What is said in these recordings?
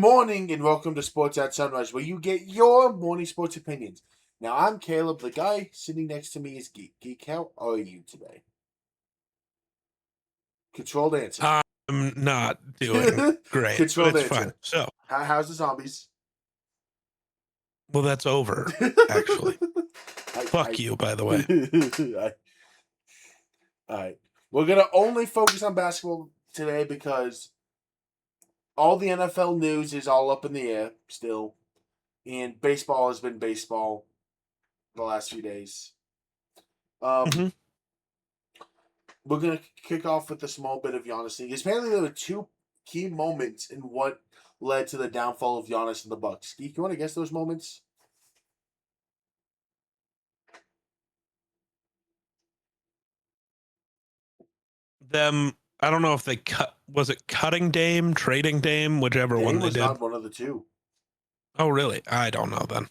morning and welcome to Sports at Sunrise, where you get your morning sports opinions. Now, I'm Caleb. The guy sitting next to me is Geek. Geek, how are you today? Controlled answer. I'm not doing great. Controlled It's answer. fine. So, How's the zombies? well, that's over, actually. Fuck you, by the way. All right. We're going to only focus on basketball today because all the NFL news is all up in the air still. And baseball has been baseball the last few days. We're going to kick off with a small bit of Giannis thing. Apparently, there were two key moments in what led to the downfall of Giannis and the Bucks. Geek, you want to guess those moments? I don't know if they was it cutting Dame, trading Dame, whichever Dame one they was did. not one of the two. Oh, really? I don't know then.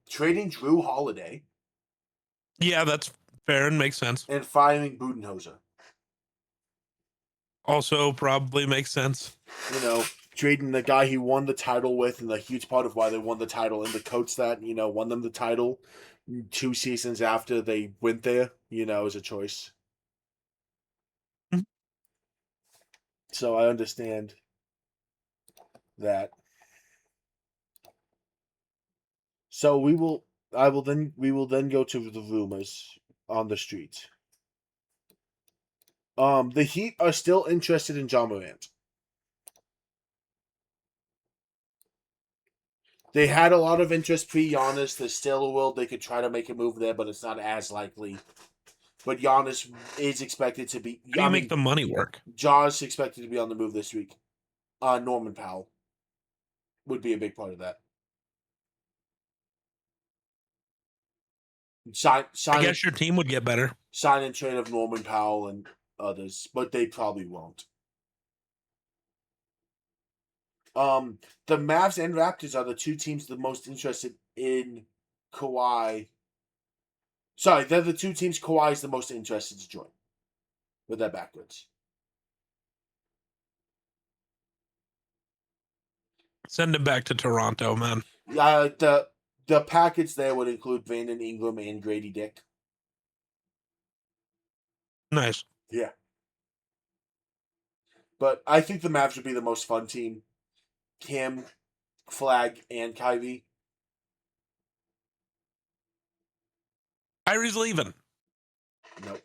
Trading Drew Holiday. Yeah, that's fair and makes sense. And firing Budenholzer. Also probably makes sense. You know, trading the guy he won the title with, and the huge part of why they won the title, and the coach that, won them the title 2 seasons after they went there, is a choice. Mm-hmm. So I understand that. So we will then go to the rumors on the street. The Heat are still interested in Ja Morant. They had a lot of interest pre-Giannis. There's still a world they could try to make a move there, but it's not as likely. But Giannis is expected to be. How do you make the money work? Ja's expected to be on the move this week. Norman Powell would be a big part of that. I guess your team would get better. Sign and trade of Norman Powell and others, but they probably won't. The Mavs and Raptors are the two teams the most interested in Kawhi. Sorry, they're the two teams Kawhi is the most interested to join. With that backwards. Send him back to Toronto, man. The package there would include Brandon Ingram and Grady Dick. Nice. Yeah. But I think the Mavs would be the most fun team. Cam, Flag, and Kyrie. Kyrie's leaving. Nope.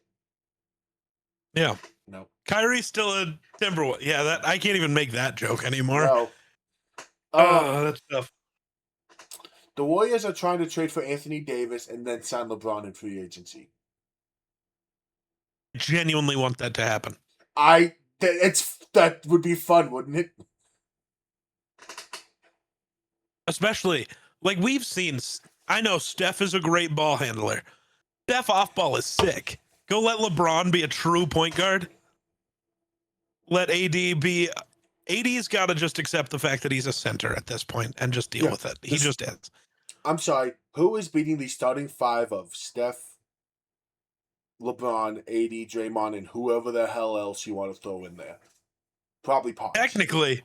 Yeah. Nope. Kyrie's still a Timberwolves. Yeah, that I can't even make that joke anymore. No. That's tough. The Warriors are trying to trade for Anthony Davis and then sign LeBron in free agency. I genuinely want that to happen. That would be fun, wouldn't it? Especially, like we've seen, I know Steph is a great ball handler. Steph off ball is sick. Go let LeBron be a true point guard. Let AD be. AD's got to just accept the fact that he's a center at this point and just deal with it. He just is. I'm sorry. Who is beating the starting five of Steph, LeBron, AD, Draymond, and whoever the hell else you want to throw in there? Probably Pops. Technically,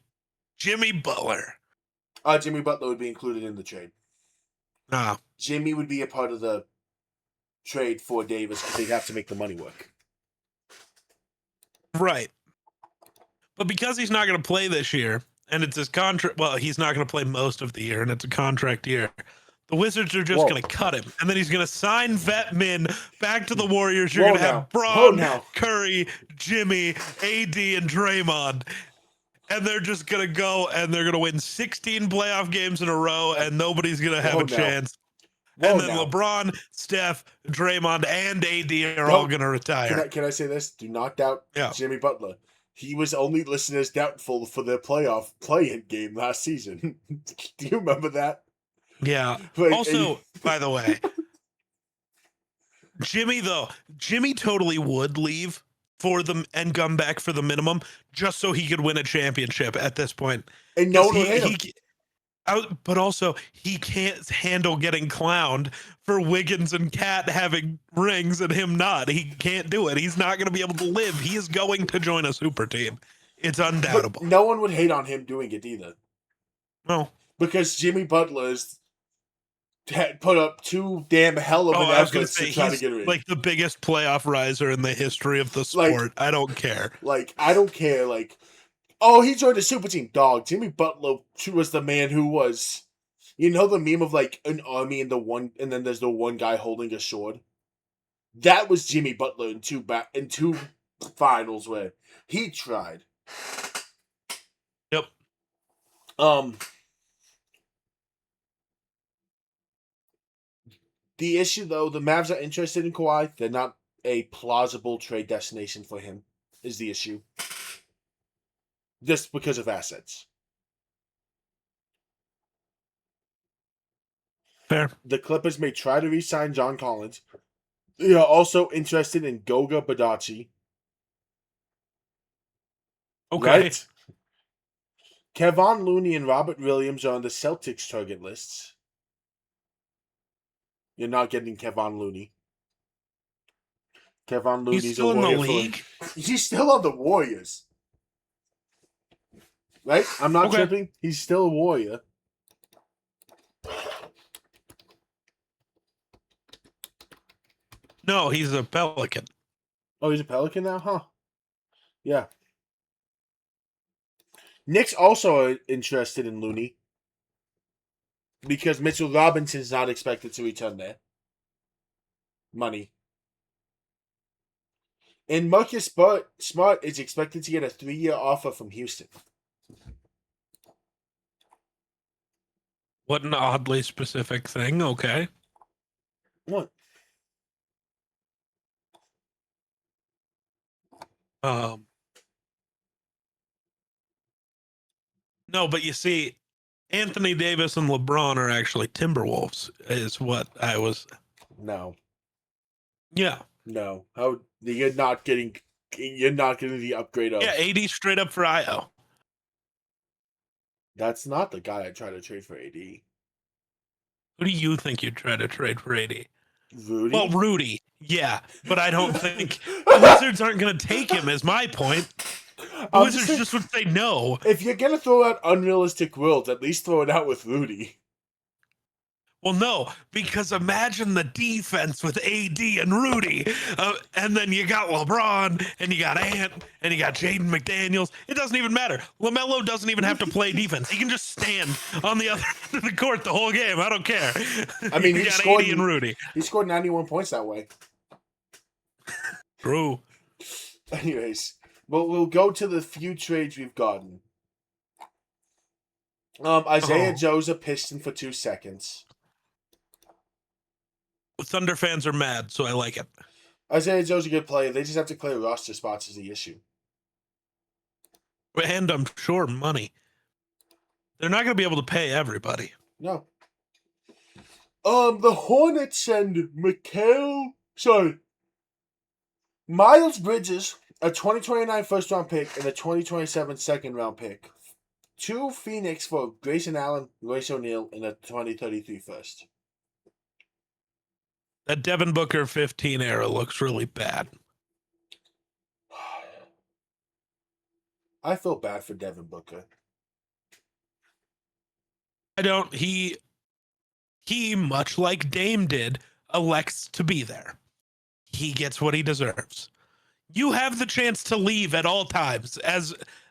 Jimmy Butler. Jimmy Butler would be included in the trade. Nah. Jimmy would be a part of the trade for Davis because they'd have to make the money work. Right. But because he's not going to play this year, and it's his contract, well, he's not going to play most of the year, and it's a contract year, the Wizards are just going to cut him. And then he's going to sign vet men back to the Warriors. You're going to have Bron, Curry, Jimmy, AD, and Draymond. And they're just going to go, and they're going to win 16 playoff games in a row, and nobody's going to have a chance. And then LeBron, Steph, Draymond, and AD are all going to retire. Can I say this? Do not doubt Jimmy Butler. He was only listed as doubtful for their playoff play-in game last season. Do you remember that? Yeah. Also, by the way, Jimmy totally would leave for them and come back for the minimum just so he could win a championship at this point. And no one but also, he can't handle getting clowned for Wiggins and Cat having rings and him not. He can't do it. He's not going to be able to live. He is going to join a super team. It's undoubtable. But no one would hate on him doing it either. No. Because Jimmy Butler's had put up too damn hell of Oh, an I was going to efforts say to try to he's get rid. like the biggest playoff riser in the history of the Like, sport. I don't care. I don't care. Like, oh, he joined the super team. Dog, Jimmy Butler was the man who was. You know the meme of like an army and then there's the one guy holding a sword. That was Jimmy Butler in two finals where he tried. Yep. The issue though, the Mavs are interested in Kawhi. They're not a plausible trade destination for him. Is the issue just because of assets? Fair. The Clippers may try to re-sign John Collins. They are also interested in Goga Badachi. Okay. Right? Kevon Looney and Robert Williams are on the Celtics target lists. You're not getting Kevon Looney. Kevon Looney's He's still a in the Warrior league? He's still on the Warriors. Right? I'm not tripping. He's still a Warrior. No, he's a Pelican. Oh, he's a Pelican now? Huh. Yeah. Knicks also are interested in Looney because Mitchell Robinson's not expected to return there. Money. And Marcus Smart is expected to get a 3-year offer from Houston. What an oddly specific thing. Okay. What? No, but you see, Anthony Davis and LeBron are actually Timberwolves, is what I was. No. Yeah. No. How you're not getting the upgrade of. Yeah, AD straight up for IO. That's not the guy I try to trade for AD. Who do you think you'd try to trade for AD? Rudy? Well, Rudy, yeah, but I don't think the Wizards aren't going to take him. Is my point. The Wizards just would say no. If you're gonna throw out unrealistic worlds, at least throw it out with Rudy. Well, no, because imagine the defense with AD and Rudy, and then you got LeBron, and you got Ant, and you got Jaden McDaniels. It doesn't even matter. LaMelo doesn't even have to play defense. He can just stand on the other end of the court the whole game. I don't care. I mean, he got AD and Rudy. He scored 91 points that way. True. Anyways, we'll go to the few trades we've gotten. Isaiah Joe's a Piston for 2 seconds. Thunder fans are mad, so I like it. Isaiah Joe's a good player. They just have to clear roster spots is the issue. And I'm sure money. They're not going to be able to pay everybody. No. The Hornets and Miles Bridges, a 2029 first round pick and a 2027 second round pick. To Phoenix for Grayson Allen, Royce O'Neal, and a 2033 first. That Devin Booker 15 era looks really bad. I feel bad for Devin Booker. I don't. He, much like Dame did, elects to be there. He gets what he deserves. You have the chance to leave at all times,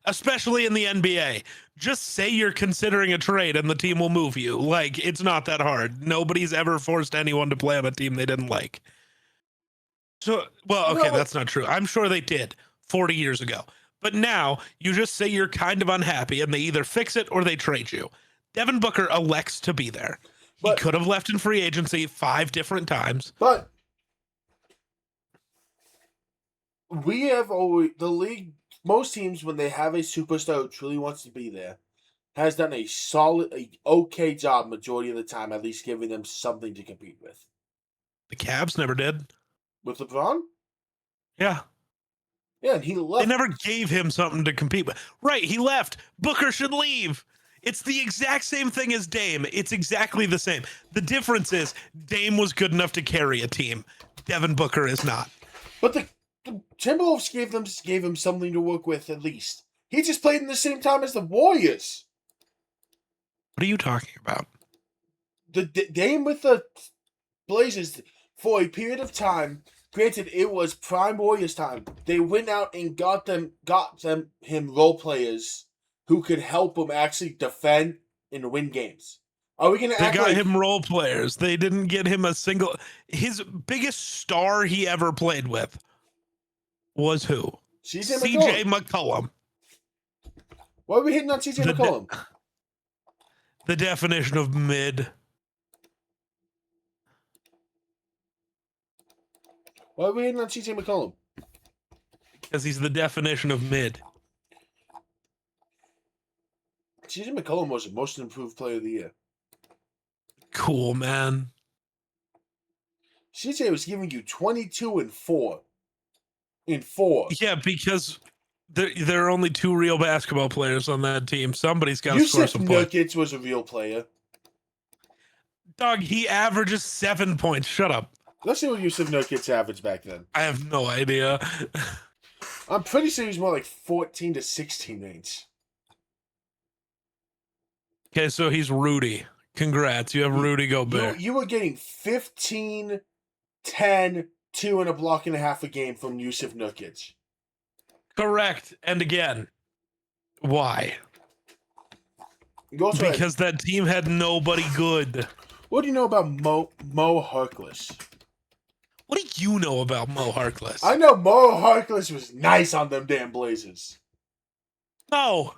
especially in the NBA. Just say you're considering a trade and the team will move you. Like, it's not that hard. Nobody's ever forced anyone to play on a team they didn't like. So, well, okay, that's not true. I'm sure they did 40 years ago. But now you just say you're kind of unhappy and they either fix it or they trade you. Devin Booker elects to be there. He could have left in free agency 5 different times. But we have always, the league, most teams, when they have a superstar who truly wants to be there, has done a okay job majority of the time, at least giving them something to compete with. The Cavs never did. With LeBron? Yeah. Yeah, and he left. They never gave him something to compete with. Right, he left. Booker should leave. It's the exact same thing as Dame. It's exactly the same. The difference is Dame was good enough to carry a team. Devin Booker is not. But the Timberwolves gave him something to work with at least. He just played in the same time as the Warriors. What are you talking about? The game with the Blazers for a period of time. Granted, it was Prime Warriors time. They went out and got him role players who could help him actually defend and win games. Are we gonna They act got like him role players. They didn't get him a single. His biggest star he ever played with was who? CJ CJ McCollum. Why are we hitting on CJ McCollum? The definition of mid. Why are we hitting on CJ McCollum? Because he's the definition of mid. CJ McCollum was the most improved player of the year. Cool, man. CJ was giving you 22 and 4. In 4. Yeah, because there are only 2 real basketball players on that team. Somebody's got to score some points. Nurkic was a real player. Dog, he averages 7 points. Shut up. Let's see what Yusuf Nurkic's average back then. I have no idea. I'm pretty sure he's more like 14 to 16 range. Okay, so he's Rudy. Congrats. You have Rudy Gobert. You were getting 15, 10, 2 and a block and a half a game from Yusuf Nurkic. Correct. And again, why? Because that team had nobody good. What do you know about Mo Harkless? What do you know about Mo Harkless? I know Mo Harkless was nice on them damn Blazers. No.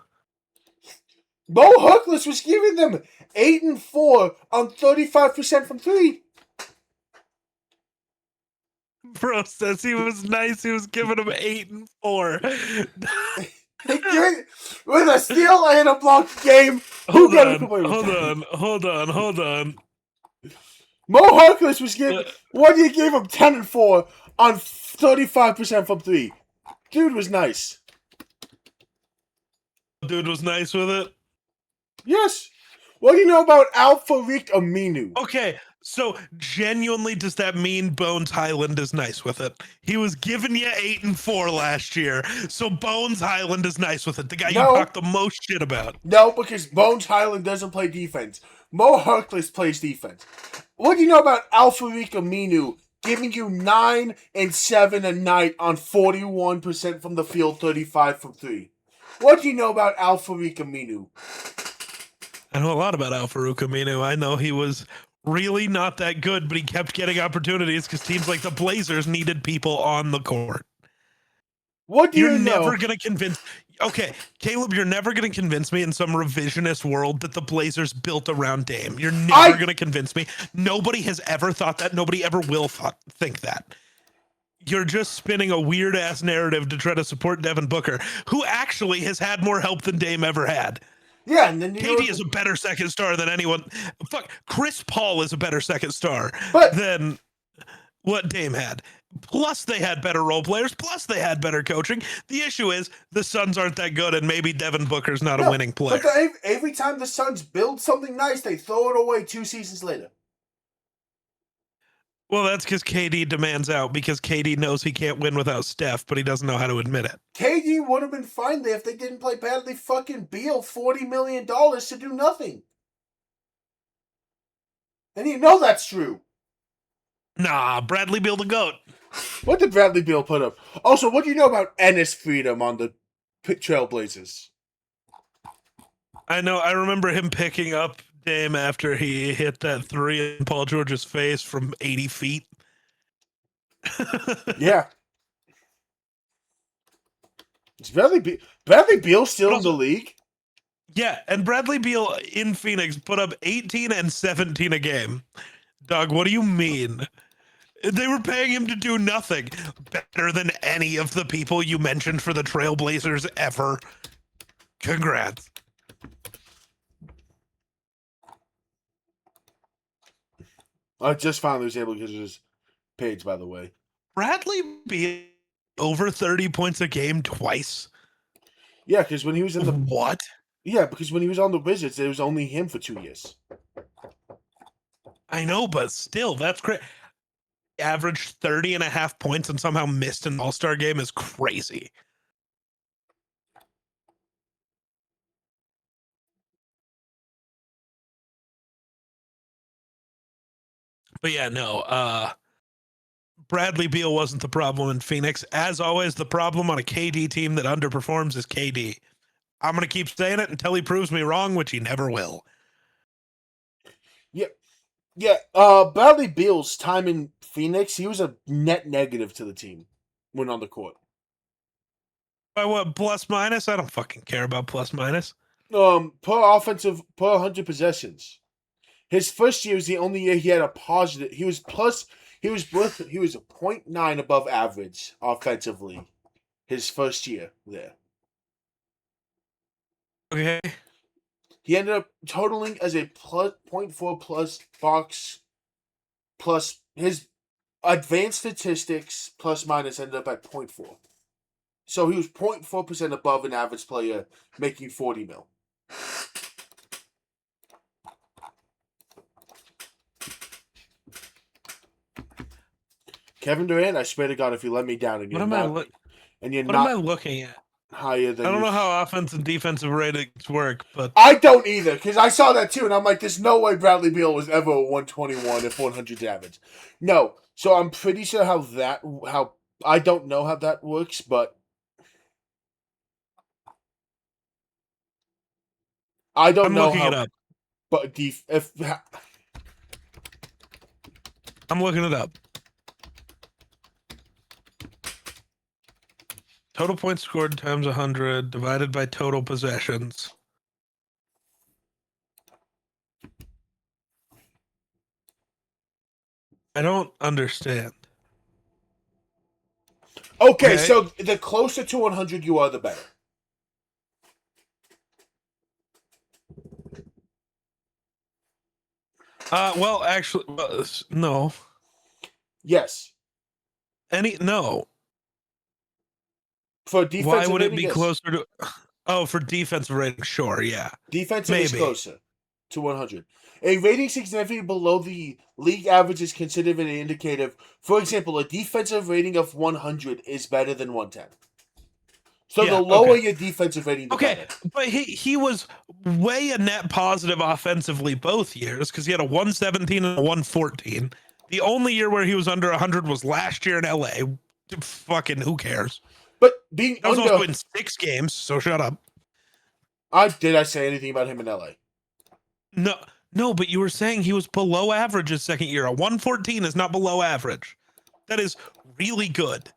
Mo Harkless was giving them 8 and 4 on 35% from 3. Bro says he was nice. He was giving him 8 and 4. With a steal and a block game. Hold on. Mo Harkless was giving. What do you give him 10 and 4 on 35% from 3? Dude was nice. Dude was nice with it? Yes. What do you know about Al-Farouq Aminu? Okay, so genuinely, does that mean Bones Highland is nice with it? He was giving you 8 and 4 last year, so Bones Highland is nice with it. The guy you talk the most shit about. No, because Bones Highland doesn't play defense. Mo Harkless plays defense. What do you know about Al-Farouq Aminu giving you 9 and 7 a night on 41% from the field, 35 from 3? What do you know about Al-Farouq Aminu? I know a lot about Al-Farouq Aminu. I know he was really not that good, but he kept getting opportunities because teams like the Blazers needed people on the court. What do you know? You're never going to convince... Okay, Caleb, you're never going to convince me in some revisionist world that the Blazers built around Dame. You're never going to convince me. Nobody has ever thought that. Nobody ever will think that. You're just spinning a weird-ass narrative to try to support Devin Booker, who actually has had more help than Dame ever had. Yeah, and then KD is a better second star than anyone. Fuck, Chris Paul is a better second star than what Dame had. Plus, they had better role players. Plus, they had better coaching. The issue is the Suns aren't that good, and maybe Devin Booker's not a winning player. But every time the Suns build something nice, they throw it away 2 seasons later. Well, that's because KD demands out, because KD knows he can't win without Steph, but he doesn't know how to admit it. KD would have been fine there if they didn't play Bradley fucking Beal $40 million to do nothing. And you know that's true. Nah, Bradley Beal the GOAT. What did Bradley Beal put up? Also, what do you know about Ennis Freedom on the Trailblazers? I remember him picking up Dame after he hit that 3 in Paul George's face from 80 feet. Yeah. Is Bradley Beal still in the league? Yeah, and Bradley Beal in Phoenix put up 18 and 17 a game. Dog, what do you mean? They were paying him to do nothing. Better than any of the people you mentioned for the Trailblazers ever. Congrats. I just finally was able to get his page, by the way. Bradley Beal over 30 points a game twice? Yeah, because when he was in the... What? Yeah, because when he was on the Wizards, it was only him for 2 years. I know, but still, that's crazy. Averaged 30 and a half points and somehow missed an All-Star game is crazy. But yeah, no. Bradley Beal wasn't the problem in Phoenix. As always, the problem on a KD team that underperforms is KD. I'm going to keep saying it until he proves me wrong, which he never will. Yeah. Bradley Beal's time in Phoenix, he was a net negative to the team when on the court. By what, plus minus? I don't fucking care about plus minus. Per 100 possessions. His first year was the only year he had a positive. He was a 0.9 above average offensively. His first year there. Okay. He ended up totaling as a plus 0.4 plus box plus his advanced statistics plus minus ended up at 0.4. So he was 0.4% above an average player making 40 mil. Kevin Durant, I swear to God, if you let me down and you're What am I looking at? Higher than I don't know how offense and defensive ratings work, but I don't either, because I saw that too, and I'm like, there's no way Bradley Beal was ever a 121 if 100 average. No, so I'm pretty sure how I don't know how that works, but I don't I'm know looking how. it up. But I'm looking it up. Total points scored times 100 divided by total possessions. I don't understand. Okay, so the closer to 100 you are, the better. Well, actually, no. Yes. No. For defensive Why would rating, it be yes. closer to? Oh, for defensive rating, sure, yeah. Defensive Maybe. is closer to 100. A rating significantly below the league average is considered an indicator. For example, a defensive rating of 100 is better than 110. So the lower your defensive rating, the better. But he was way a net positive offensively both years because he had a 117 and a 114. The only year where he was under 100 was last year in LA. Fucking who cares? But being that was under, also in 6 games, so shut up. Did I say anything about him in LA? No, but you were saying he was below average his second year. A 114 is not below average. That is really good.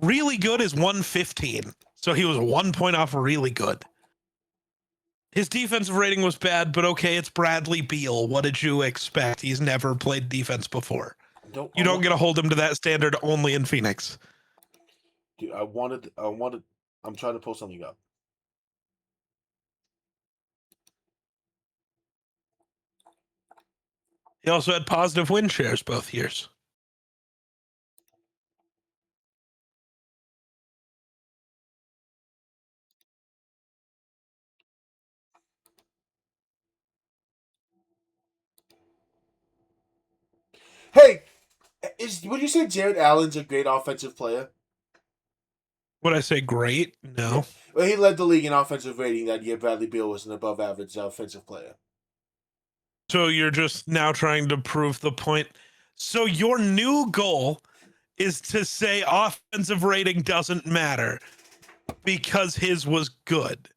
Really good is 115. So he was 1 point off really good. His defensive rating was bad, but okay, it's Bradley Beal. What did you expect? He's never played defense before. You don't get to hold him to that standard only in Phoenix. Dude, I'm trying to pull something up. He also had positive win shares both years. Hey, would you say Jared Allen's a great offensive player? Would I say great? No. Well, he led the league in offensive rating that year. Bradley Beal was an above average offensive player. So you're just now trying to prove the point. So your new goal is to say offensive rating doesn't matter because his was good.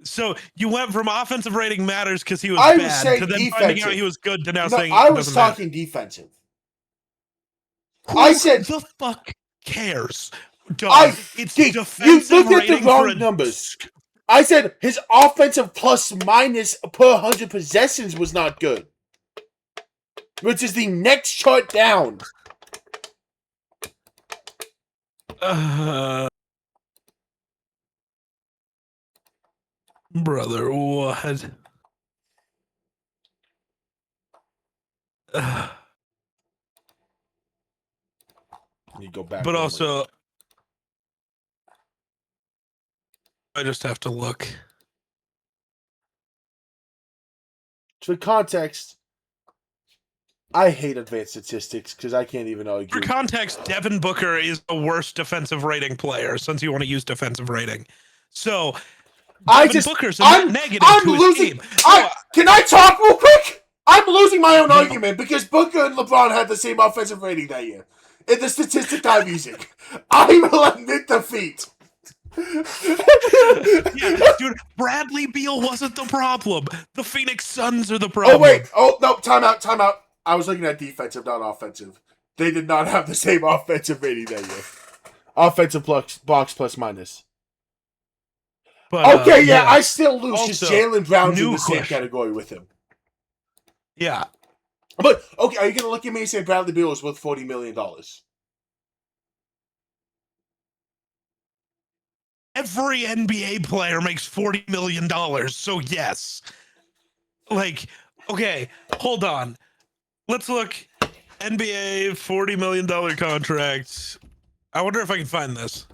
So you went from offensive rating matters because he was bad to then defensive. Finding out he was good to now saying I was talking defensive. I said the fuck cares? Dog, it's defensive. You looked at the wrong numbers. I said his offensive plus minus per 100 possessions was not good, which is the next chart down. Brother, what? You go back. But also, I just have to look. For context, I hate advanced statistics because I can't even argue. For context, Devin Booker is the worst defensive rating player since you want to use defensive rating. So, Devin Booker's a net negative to his team. Can I talk real quick? I'm losing my own argument because Booker and LeBron had the same offensive rating that year. In the statistic I'm using, I will admit defeat. Yeah, dude, Bradley Beal wasn't the problem. The Phoenix Suns are the problem. Oh, wait. Oh, no. Time out. I was looking at defensive, not offensive. They did not have the same offensive rating that year. Offensive box plus minus. But, okay, yeah, I still lose because Also, Jaylen Brown's in new the same question. category with him. Yeah. But, okay, are you going to look at me and say Bradley Beal is worth $40 million? Every NBA player makes $40 million, so yes. Like, okay, hold on. Let's look. NBA $40 million contract. I wonder if I can find this.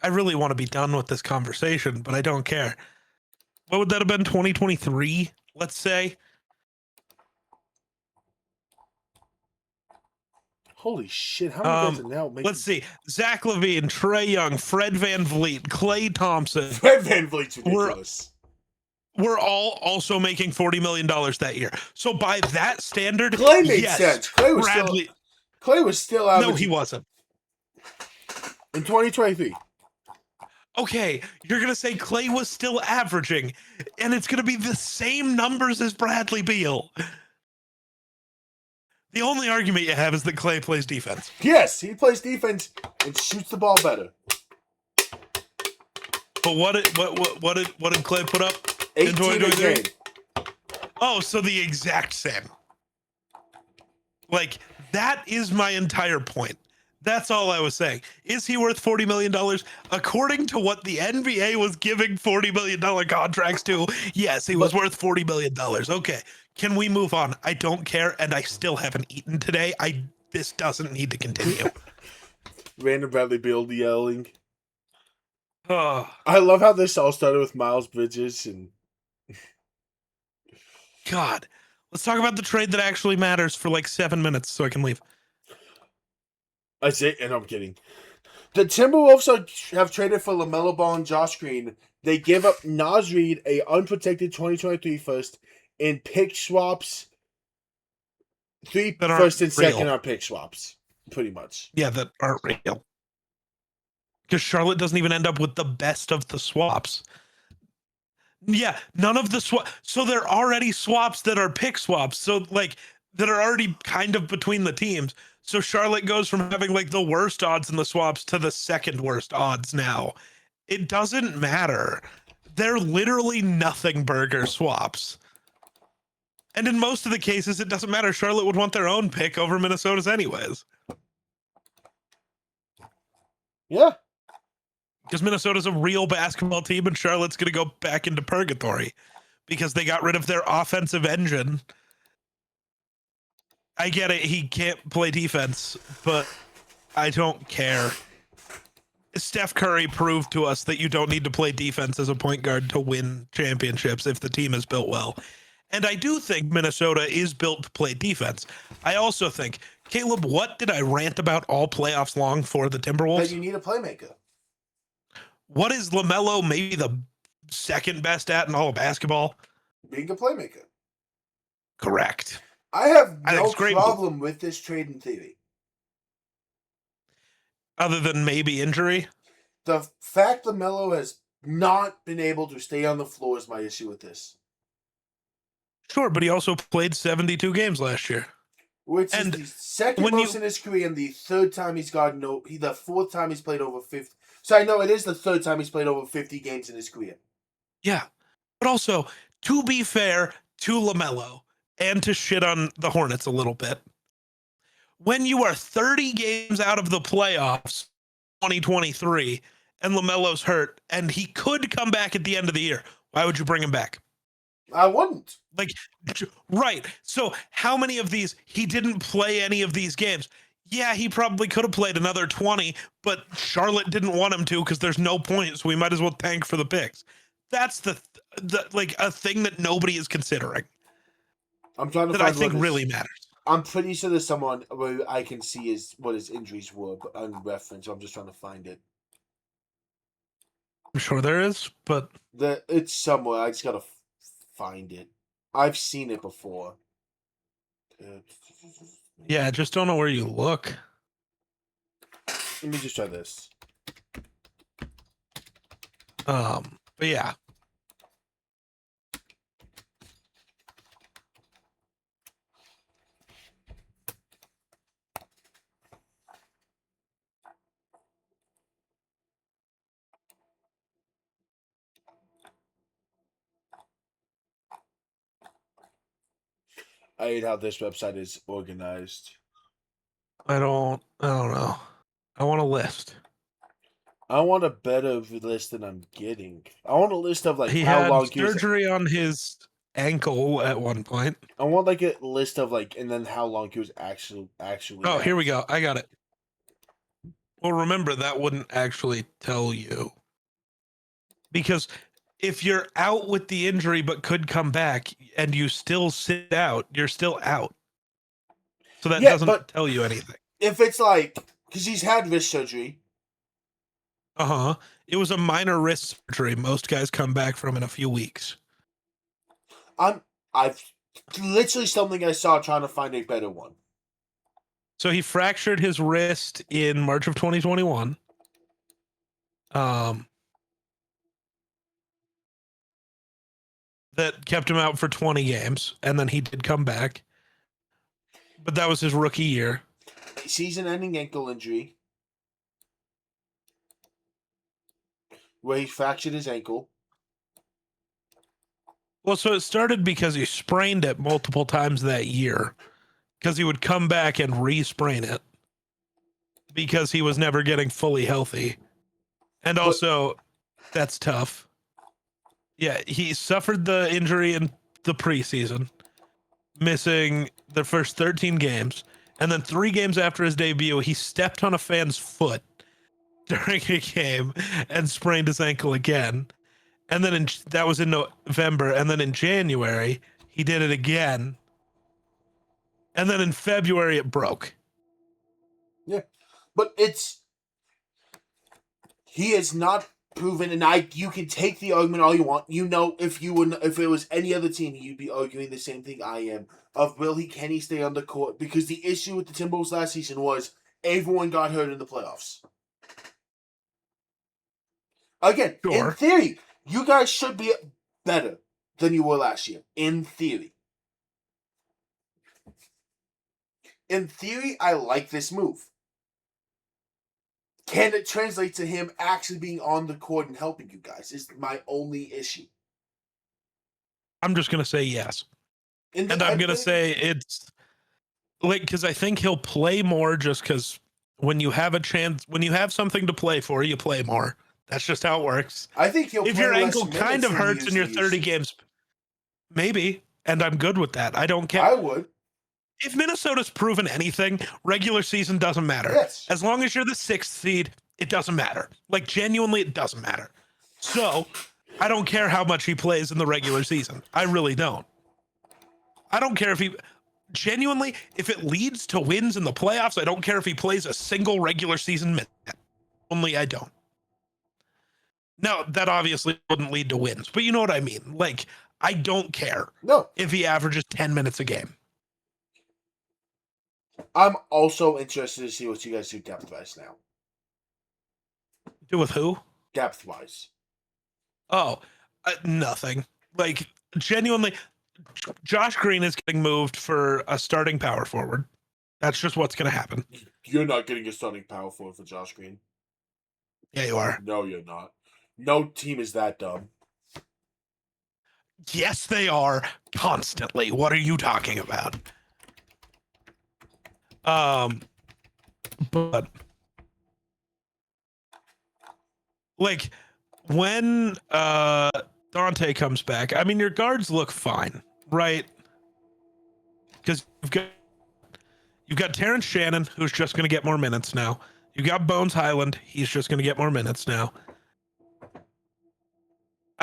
I really want to be done with this conversation, but I don't care. What would that have been? 2023, let's say? Holy shit, how many guys are now making... Let's see. Zach LaVine, Trae Young, Fred VanVleet, Klay Thompson. Fred VanVleet's ridiculous. We're all also making $40 million that year. So by that standard, Klay made yes, sense. Klay was still averaging. No, he wasn't. In 2023. Okay, you're going to say Klay was still averaging, and it's going to be the same numbers as Bradley Beal. The only argument you have is that Klay plays defense. Yes, he plays defense and shoots the ball better. But what did Klay put up? 18 a game. Oh, so the exact same. Like, that is my entire point. That's all I was saying. Is he worth $40 million? According to what the NBA was giving $40 million contracts to, yes, he was worth $40 million. Okay, can we move on? I don't care, and I still haven't eaten today. This doesn't need to continue. Random Bradley Beal yelling. Oh. I love how this all started with Miles Bridges and... God. Let's talk about the trade that actually matters for like 7 minutes so I can leave. I say, and I'm kidding. The Timberwolves have traded for LaMelo Ball and Josh Green. They give up Naz Reid, a unprotected 2023 first, and pick swaps. 3 first and second are pick swaps, pretty much. Yeah, that aren't real. Because Charlotte doesn't even end up with the best of the swaps. Yeah, none of the swaps. So they're already swaps that are pick swaps. So, like, that are already kind of between the teams. So Charlotte goes from having, like, the worst odds in the swaps to the second worst odds now. It doesn't matter. They're literally nothing burger swaps. And in most of the cases, it doesn't matter. Charlotte would want their own pick over Minnesota's anyways. Yeah. Because Minnesota's a real basketball team and Charlotte's going to go back into purgatory because they got rid of their offensive engine. I get it. He can't play defense, but I don't care. Steph Curry proved to us that you don't need to play defense as a point guard to win championships if the team is built well. And I do think Minnesota is built to play defense. I also think, Caleb, what did I rant about all playoffs long for the Timberwolves? That you need a playmaker. What is LaMelo maybe the second best at in all of basketball? Being a playmaker. Correct. I have no problem with this trade in theory. Other than maybe injury? The fact LaMelo has not been able to stay on the floor is my issue with this. Sure, but he also played 72 games last year. Which is the second most in his career and the third time he's gotten the fourth time he's played over 50. So I know it is the third time he's played over 50 games in his career. Yeah. But also, to be fair to LaMelo and to shit on the Hornets a little bit, when you are 30 games out of the playoffs 2023 and LaMelo's hurt and he could come back at the end of the year, why would you bring him back? I wouldn't. Like, right. So how many of these, he didn't play any of these games? Yeah, he probably could have played another 20, but Charlotte didn't want him to because there's no point, so we might as well tank for the picks. That's the like a thing that nobody is considering. I'm trying to that find I think really matters. I'm pretty sure there's someone where I can see what his injuries were on reference. I'm just trying to find it. I'm sure there is, but it's somewhere. I just gotta find it. I've seen it before. Yeah, just don't know where you look. Let me just try this. But yeah. I hate how this website is organized. I don't know. I want a list. I want a better list than I'm getting. I want a list of like He how had long he was. surgery on his ankle at one point. I want like a list of like, and then how long he was actually. Oh, here we out. go. I got it. Well, remember that wouldn't actually tell you, because if you're out with the injury but could come back and you still sit out, you're still out. So that doesn't tell you anything. If it's like, because he's had wrist surgery. It was a minor wrist surgery. Most guys come back from in a few weeks. I've literally something I saw trying to find a better one. So he fractured his wrist in March of 2021. That kept him out for 20 games, and then he did come back. But that was his rookie year. Season-ending ankle injury, where he fractured his ankle. Well, so it started because he sprained it multiple times that year, because he would come back and re-sprain it because he was never getting fully healthy. And also, that's tough. Yeah, he suffered the injury in the preseason, missing the first 13 games. And then 3 games after his debut, he stepped on a fan's foot during a game and sprained his ankle again. And then that was in November. And then in January, he did it again. And then in February, it broke. Yeah. But he has not proven, and you can take the argument all you want. You know, if it was any other team, you'd be arguing the same thing I am. Can he stay on the court? Because the issue with the Timberwolves last season was everyone got hurt in the playoffs. Again, Sure. In theory, you guys should be better than you were last year. In theory. In theory, I like this move. Can it translate to him actually being on the court and helping you guys? Is my only issue. I'm just going to say yes. And I'm going to say it's like, because I think he'll play more just because when you have a chance, when you have something to play for, you play more. That's just how it works. I think he'll if play your less ankle kind of hurts in your 30 games, maybe. And I'm good with that. I don't care. I would. If Minnesota's proven anything, regular season doesn't matter. Yes. As long as you're the 6th seed, it doesn't matter. Like, genuinely, it doesn't matter. So, I don't care how much he plays in the regular season. I really don't. I don't care if genuinely, if it leads to wins in the playoffs, I don't care if he plays a single regular season minute. Only I don't. Now, that obviously wouldn't lead to wins, but you know what I mean. Like, I don't care if he averages 10 minutes a game. I'm also interested to see what you guys do depth-wise now. Do with who? Depth-wise. Oh, nothing. Like, genuinely, Josh Green is getting moved for a starting power forward. That's just what's going to happen. You're not getting a starting power forward for Josh Green. Yeah, you are. No, you're not. No team is that dumb. Yes, they are. Constantly. What are you talking about? But like when Dante comes back, I mean, your guards look fine, right? Because you've got Terrence Shannon, who's just going to get more minutes now. You got Bones Highland, he's just going to get more minutes now.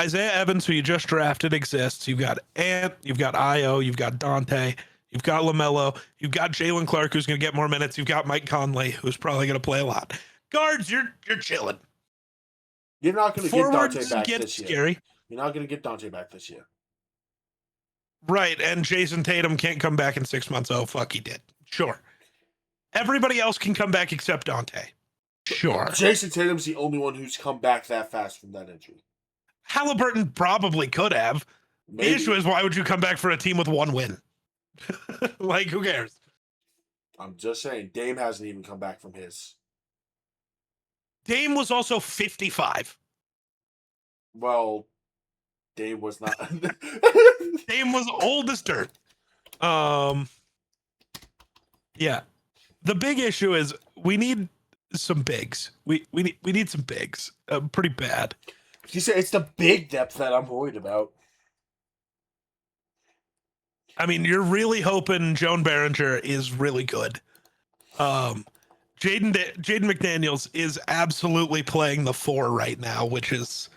Isaiah Evans, who you just drafted, exists. You've got Ant, you've got Io, you've got Dante, you've got LaMelo, you've got Jalen Clark, who's going to get more minutes. You've got Mike Conley, who's probably going to play a lot. Guards, you're chilling. You're not going to get Dante back this year. Scary. You're not going to get Dante back this year. Right, and Jason Tatum can't come back in 6 months. Oh, fuck, he did. Sure. Everybody else can come back except Dante. Sure. Jason Tatum's the only one who's come back that fast from that injury. Halliburton probably could have. Maybe. The issue is, why would you come back for a team with 1 win? Like, who cares? I'm just saying, Dame hasn't even come back from his. Dame was also 55. Well, Dame was not. Dame was old as dirt. Yeah. The big issue is we need some bigs. We need some bigs. Pretty bad. You say it's the big depth that I'm worried about. I mean, you're really hoping Joan Behringer is really good. Jaden McDaniels is absolutely playing the 4 right now, which is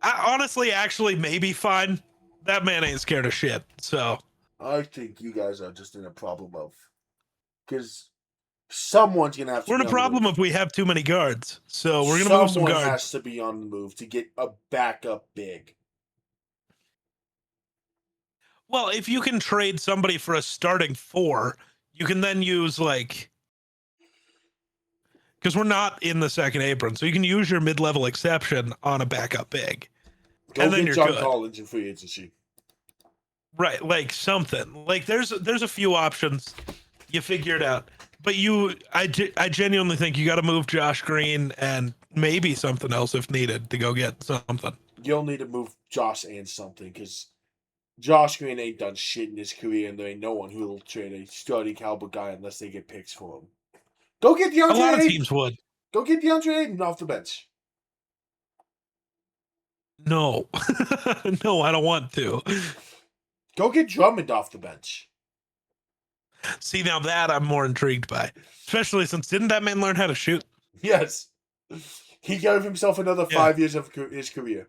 honestly actually maybe fine. That man ain't scared of shit. So I think you guys are just in a problem of, because someone's gonna have to. We're in a problem if we have too many guards. So we're gonna move some Someone guards. has to be on the move to get a backup big. Well, if you can trade somebody for a starting 4, you can then use because we're not in the second apron, so you can use your mid-level exception on a backup big. Go and then get you're John good. Collins in free agency. Right, like something. Like there's a few options. You figure it out. But I genuinely think you got to move Josh Green and maybe something else if needed to go get something. You'll need to move Josh and something, because Josh Green ain't done shit in his career, and there ain't no one who will trade a starting caliber guy unless they get picks for him. Go get DeAndre A lot of Ayton. teams would. Go get DeAndre Ayton off the bench. No. No, I don't want to. Go get Drummond off the bench. See, now that I'm more intrigued by. Especially since, didn't that man learn how to shoot? Yes. He gave himself another 5 years of his career.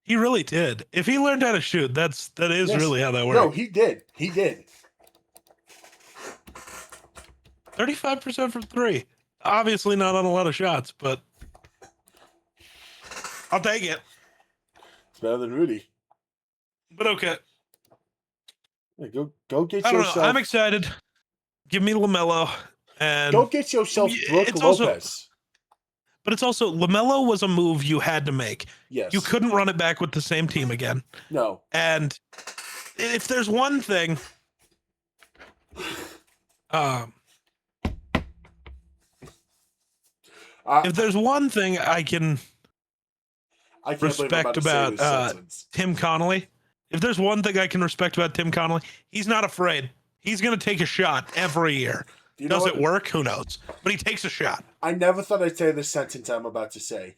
He really did. If he learned how to shoot, that is Yes. really how that works. No, he did. He did. 35% from 3. Obviously not on a lot of shots, but I'll take it. It's better than Rudy. But okay. Yeah, go get I don't yourself. know. I'm excited. Give me LaMelo. And go get yourself Brooke Lopez. But it's also, LaMelo was a move you had to make. Yes. You couldn't run it back with the same team again. No. And if there's one thing, if there's one thing I can respect about Tim Connolly, if there's one thing I can respect about Tim Connolly, he's not afraid. He's going to take a shot every year. Does it work? Who knows? But he takes a shot. I never thought I'd say this sentence I'm about to say.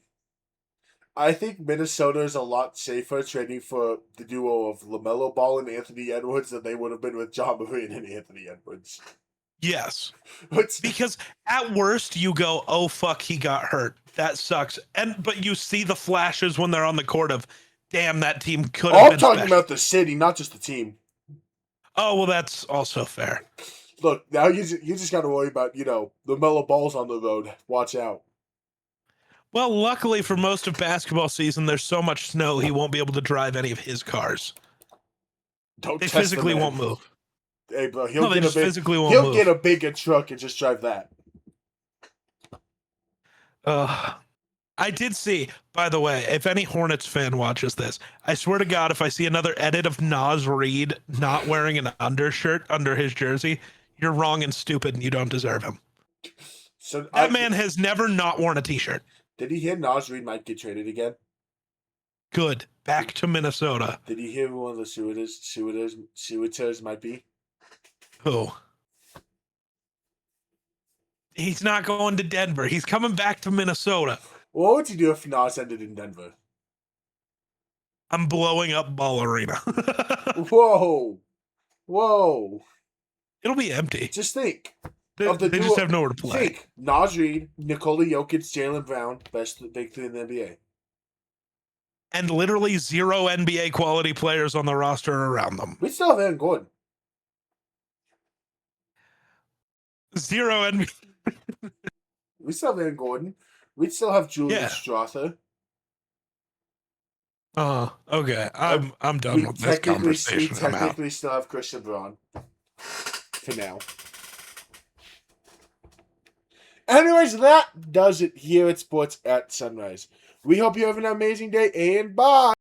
I think Minnesota is a lot safer trading for the duo of LaMelo Ball and Anthony Edwards than they would have been with John Moran and Anthony Edwards. Yes. Because at worst you go, oh fuck, he got hurt. That sucks. But you see the flashes when they're on the court of, damn, that team could have been I'm talking about the city, not just the team. Oh, well, that's also fair. Look, now you just got to worry about, LaMelo Ball's on the road. Watch out. Well, luckily for most of basketball season, there's so much snow he won't be able to drive any of his cars. They physically won't move. Hey, bro, he'll get a bigger truck and just drive that. I did see, by the way, if any Hornets fan watches this, I swear to God, if I see another edit of Naz Reid not wearing an undershirt under his jersey, you're wrong and stupid and you don't deserve him. So that man has never not worn a t-shirt. Did he hear Naz Reid might get traded again? Good. Back to Minnesota. Did you hear who one of the suitors might be? Who? He's not going to Denver. He's coming back to Minnesota. What would you do if Nas ended in Denver? I'm blowing up Ball Arena. Whoa. It'll be empty. Just think. They just have nowhere to play. Think. Naz Reid, Nikola Jokic, Jaylen Brown, best big three in the NBA. And literally 0 NBA quality players on the roster around them. We still have Aaron Gordon. 0 NBA. We still have Aaron Gordon. We'd still have Julius Strother. Okay. I'm done with this we conversation. I'm out. technically still have Christian Bron for now. Anyways, that does it here at Sports at Sunrise. We hope you have an amazing day, and bye.